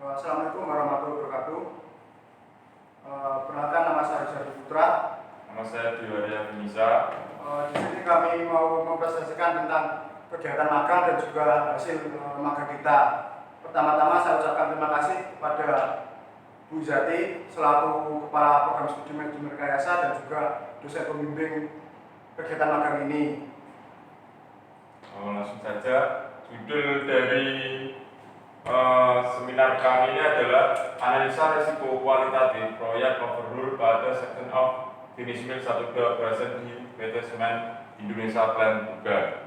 Assalamualaikum warahmatullahi wabarakatuh. Perkenalkan, nama saya Rizal Putra. Nama saya Diwaria Benisa. Di sini kami mau mempresentasikan tentang kegiatan magang dan juga hasil magang kita. Pertama-tama saya ucapkan terima kasih kepada Bu Zati selaku Kepala Program Studi Manajemen Rekayasa dan juga dosen pembimbing kegiatan magang ini. Langsung saja, judul dari seminar kami ini adalah analisa risiko kualitatif proyek overhaul pada section of finish mill 12 operation di PT Semen Indonesia Plant 3.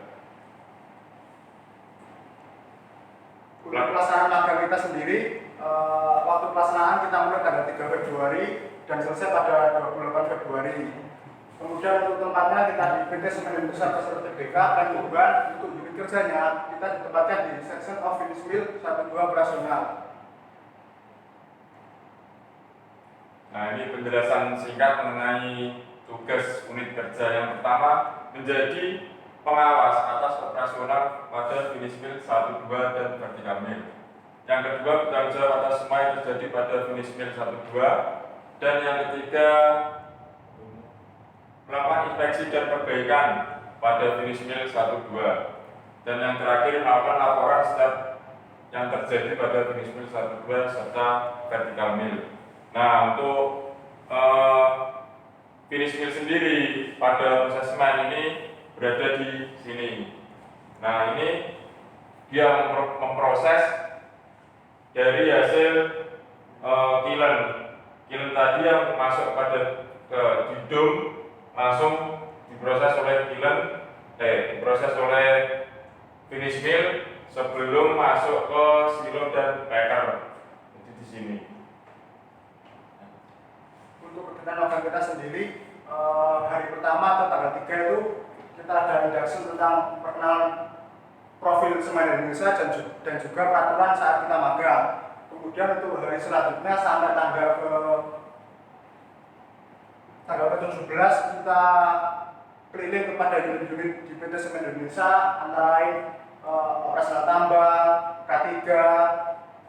Untuk pelaksanaan magang kita sendiri, waktu pelaksanaan kita mulai tanggal 3 Februari dan selesai pada 28 Februari. Kemudian untuk tempatnya kita di PT Semen Indonesia TBK dan Tuban. Untuk unit kerjanya kita ditempatkan di section of finish mill 12 operasional. Nah, ini penjelasan singkat mengenai tugas unit kerja. Yang pertama, menjadi pengawas atas operasional pada finish mill 1, 2, dan vertical mill. Yang kedua, bertanggung jawab atas semua yang terjadi pada finish mill 1, 2. Dan yang ketiga, melakukan inspeksi dan perbaikan pada finish mill 1, 2. Dan yang terakhir, melakukan laporan setiap yang terjadi pada finish mill 1, 2 serta vertical mill. Nah, untuk finish mill sendiri pada proses semen ini berada di sini. Nah, ini dia memproses dari hasil kiln. Kiln tadi yang masuk pada di dom langsung diproses oleh diproses oleh finish mill sebelum masuk ke silo dan packer. Jadi di sini. Untuk kegiatan magang kita sendiri, hari pertama atau tanggal 3 itu kita ada induction tentang perkenalan profil semen Indonesia dan juga peraturan saat kita magang. Kemudian untuk hari selanjutnya sampai tanggal ke 17 kita keliling kepada unit-unit di PT Semen Indonesia, antara lain operasional tambang, K3,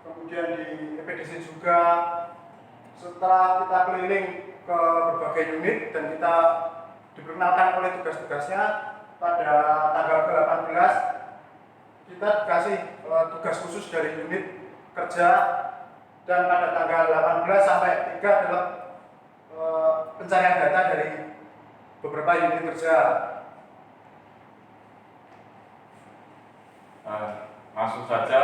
kemudian di EPDC juga. Setelah kita keliling ke berbagai unit dan kita diperkenalkan oleh tugas-tugasnya, pada tanggal ke-18 kita dikasih tugas khusus dari unit kerja, dan pada tanggal 18 sampai 3 adalah pencarian data dari beberapa unit kerja. Langsung saja,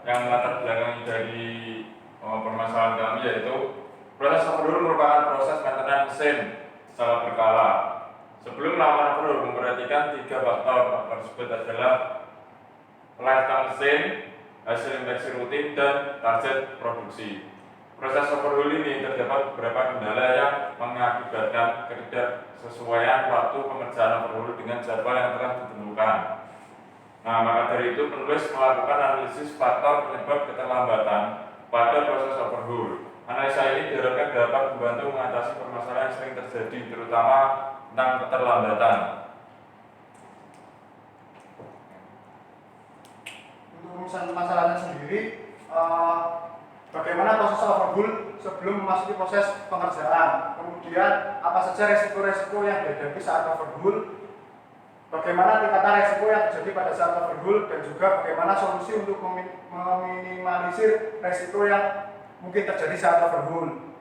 yang latar belakang dari permasalahan kami yaitu proses overhaul merupakan proses maintenance mesin secara berkala. Sebelum melakukan overhaul, memperhatikan 3 faktor. Faktor tersebut adalah lifetime mesin, hasil inspeksi rutin, dan target produksi. Proses overhaul ini terdapat beberapa kendala yang mengakibatkan ketidaksesuaian waktu pengerjaan overhaul dengan jadwal yang telah ditentukan. Nah, maka dari itu penulis melakukan analisis faktor penyebab keterlambatan pada proses overhaul. Analisa ini diharapkan dapat membantu mengatasi permasalahan yang sering terjadi, terutama tentang keterlambatan. Untuk masalahnya sendiri, bagaimana proses overhaul sebelum memasuki proses pengerjaan, kemudian apa saja resiko-resiko yang dihadapi saat overhaul, bagaimana tingkatan resiko yang terjadi pada saat overhaul, dan juga bagaimana solusi untuk meminimalisir resiko yang mungkin terjadi saat overhaul.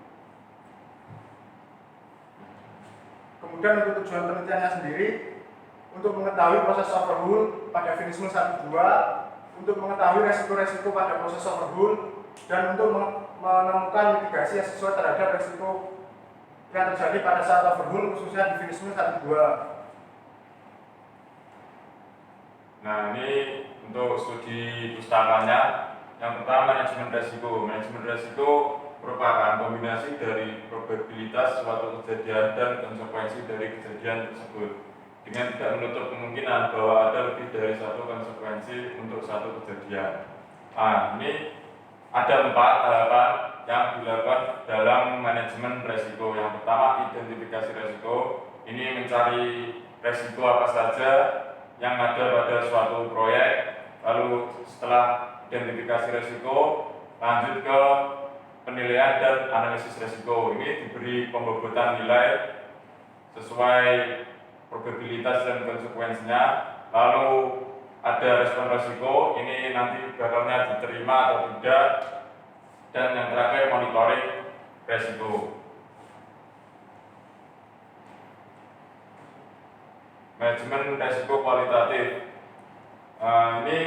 Kemudian untuk tujuan penelitiannya sendiri, untuk mengetahui proses overhaul pada finish mill 1, 2, untuk mengetahui resiko-resiko pada proses overhaul, dan untuk menemukan mitigasi yang sesuai terhadap resiko yang terjadi pada saat overhaul, khususnya di finish mill 1, 2. Nah, ini untuk studi pustakanya. Yang pertama, manajemen resiko. Manajemen resiko merupakan kombinasi dari probabilitas suatu kejadian dan konsekuensi dari kejadian tersebut, dengan tidak menutup kemungkinan bahwa ada lebih dari satu konsekuensi untuk satu kejadian. Nah, ini ada 4 tahapan yang dilakukan dalam manajemen resiko. Yang pertama, identifikasi resiko. Ini mencari resiko apa saja yang ada pada suatu proyek. Lalu setelah identifikasi resiko, lanjut ke penilaian dan analisis resiko. Ini diberi pembobotan nilai sesuai probabilitas dan konsekuensinya. Lalu ada respon resiko, ini nanti bakalnya diterima atau tidak. Dan yang terakhir monitoring resiko. Manajemen resiko kualitatif. Ini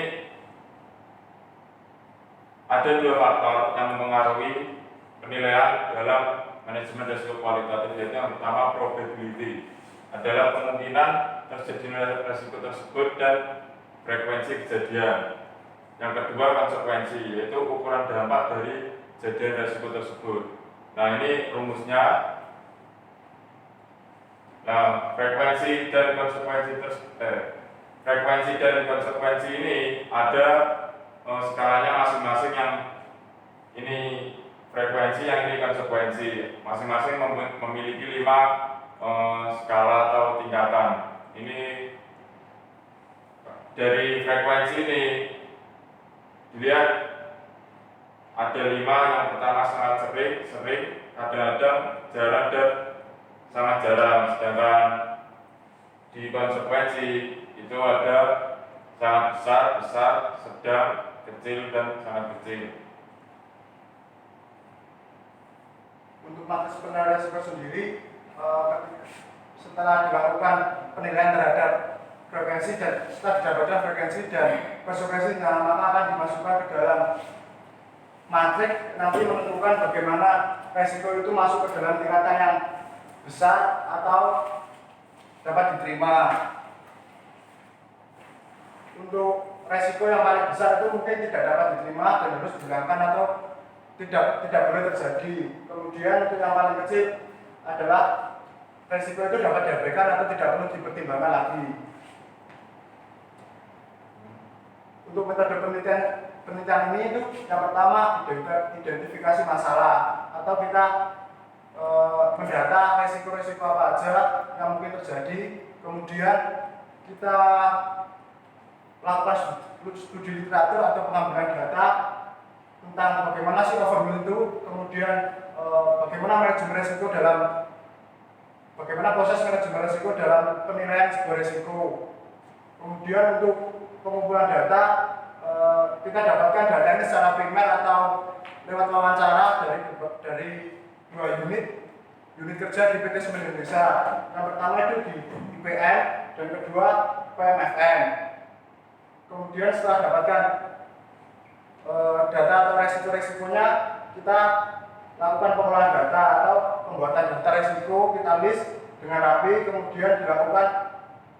ada dua faktor yang mempengaruhi penilaian dalam manajemen risiko kualitatif, yaitu yang pertama probability, adalah kemungkinan terjadinya risiko tersebut dan frekuensi kejadian. Yang kedua konsekuensi, yaitu ukuran dampak dari kejadian risiko tersebut. Nah, ini rumusnya. Nah, frekuensi dan konsekuensi ini ada skalanya masing-masing, yang ini frekuensi, yang ini konsekuensi. Masing-masing memiliki 5 skala atau tingkatan. Ini dari frekuensi ini dilihat ada 5. Yang pertama sangat sering, kadang-kadang, jarang, dan sangat jarang. Sedangkan di konsekuensi itu ada sangat besar, sedang, kecil, dan sangat kecil. Untuk matriks penilaian risiko sendiri, setelah dilakukan penilaian terhadap frekuensi dan setelah didapatkan frekuensi dan konsekuensinya, maka akan dimasukkan ke dalam matriks, nanti menentukan bagaimana risiko itu masuk ke dalam tingkatan yang besar atau dapat diterima. Untuk resiko yang paling besar itu mungkin tidak dapat diterima dan harus dihilangkan atau tidak boleh terjadi. Kemudian untuk yang paling kecil adalah resiko itu dapat diabaikan atau tidak perlu dipertimbangkan lagi. Untuk metode penelitian ini itu yang pertama identifikasi masalah, atau kita mendata resiko-resiko apa aja yang mungkin terjadi. Kemudian kita lakukan studi literatur atau pengambilan data tentang bagaimana sih overview itu, kemudian bagaimana proses manajemen risiko dalam penilaian sebuah risiko. Kemudian untuk pengumpulan data, kita dapatkan data ini secara primer atau lewat wawancara dari 2 unit kerja di PT Semen Indonesia. Yang pertama itu di IPN dan kedua PMFM. Kemudian setelah dapatkan data atau resiko-resikonya, kita lakukan pengolahan data atau pembuatan daftar resiko, kita list dengan rapi, kemudian dilakukan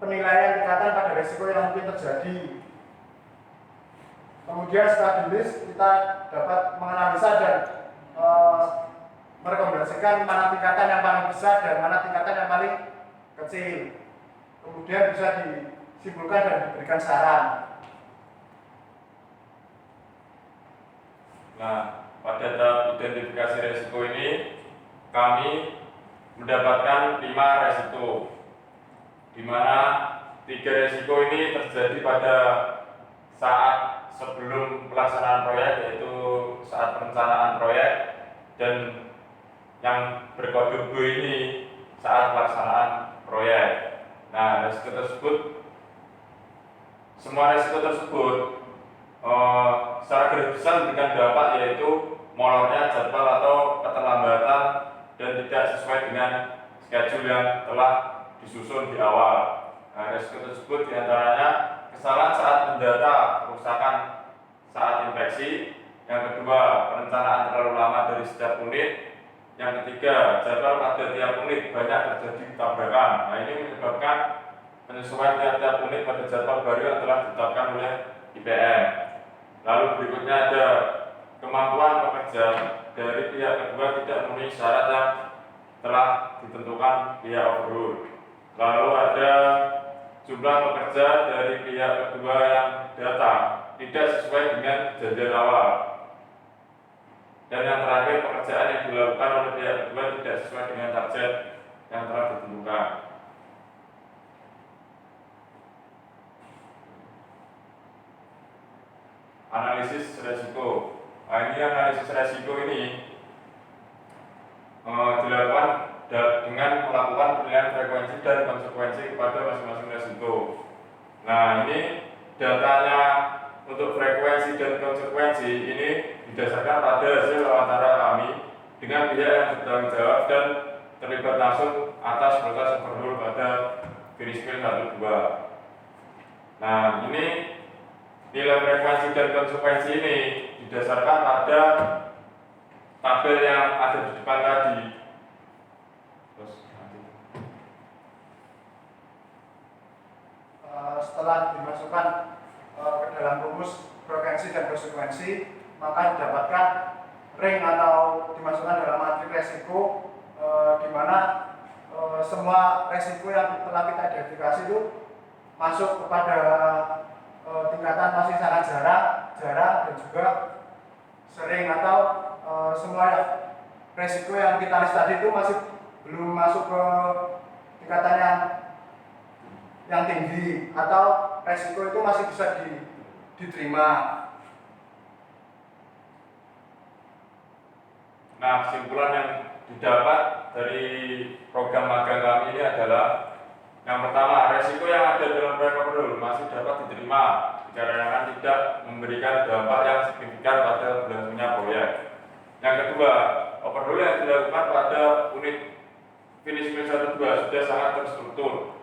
penilaian tingkatan pada resiko yang mungkin terjadi. Kemudian setelah di list, kita dapat menganalisa dan merekomendasikan mana tingkatan yang paling besar dan mana tingkatan yang paling kecil. Kemudian bisa disimpulkan dan diberikan saran. Nah, pada tahap identifikasi resiko ini kami mendapatkan 5 resiko, di mana 3 resiko ini terjadi pada saat sebelum pelaksanaan proyek, yaitu saat perencanaan proyek, dan yang berkode B ini saat pelaksanaan proyek. Nah, resiko tersebut, semua resiko tersebut secara garis besar memberikan dampak, yaitu molornya jadwal atau keterlambatan dan tidak sesuai dengan schedule yang telah disusun di awal. Nah, resiko tersebut diantaranya kesalahan saat mendata kerusakan saat infeksi. Yang kedua, perencanaan terlalu lama dari setiap unit. Yang ketiga, jadwal pada tiap unit banyak terjadi tabrakan. Nah, ini menyebabkan penyesuaian tiap-tiap unit pada jadwal baru yang telah ditetapkan oleh IPM. Lalu berikutnya ada kemampuan pekerja dari pihak kedua tidak memenuhi syarat yang telah ditentukan pihak overall. Lalu ada jumlah pekerja dari pihak kedua yang datang tidak sesuai dengan janjian awal. Dan yang terakhir, pekerjaan yang dilakukan oleh pihak kedua tidak sesuai dengan target yang telah ditentukan. Analisis resiko. Nah, ini analisis resiko ini dilakukan dengan melakukan penilaian frekuensi dan konsekuensi kepada masing-masing resiko. Nah, ini datanya untuk frekuensi dan konsekuensi ini didasarkan pada hasil wawancara kami dengan pihak yang bertanggung jawab dan terlibat langsung atas proses overhaul pada Finispil 12. Nah, ini nilai frekuensi dan konsekuensi ini didasarkan pada tabel yang ada di depan tadi. Terus, setelah dimasukkan ke dalam rumus frekuensi dan konsekuensi, maka didapatkan ring atau dimasukkan dalam matrik resiko, di mana semua resiko yang telah kita identifikasi itu masuk kepada tingkatan masih sangat jarang dan juga sering, atau semua resiko yang kita list tadi itu masih belum masuk ke tingkatan yang tinggi, atau resiko itu masih bisa diterima. Nah, kesimpulan yang didapat dari program magang kami ini adalah yang pertama, resiko yang ada dalam proyek overhaul masih dapat diterima dikarenakan tidak memberikan dampak yang signifikan pada berlangsungnya proyek. Yang kedua, overhaul yang dilakukan pada unit Finispil 12 sudah sangat terstruktur.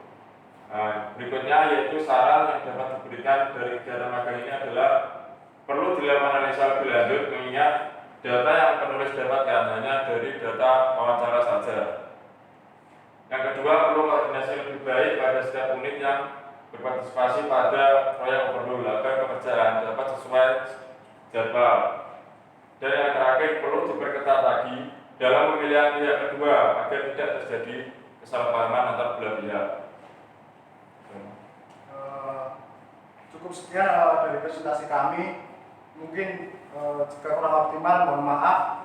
Nah, berikutnya yaitu saran yang dapat diberikan dari kegiatan magang ini adalah perlu dilakukan analisa lebih lanjut mengingat data yang penulis dapatkan hanya dari data wawancara saja. Yang kedua, perlu koordinasi lebih baik pada setiap unit yang berpartisipasi pada proyek overhaul agar pekerjaan dapat sesuai jadwal. Dan yang terakhir, perlu diperketat lagi dalam pemilihan pihak kedua agar tidak terjadi kesalahpahaman antar belah pihak. Cukup sekian dari presentasi kami. Mungkin jika kurang optimal, mohon maaf.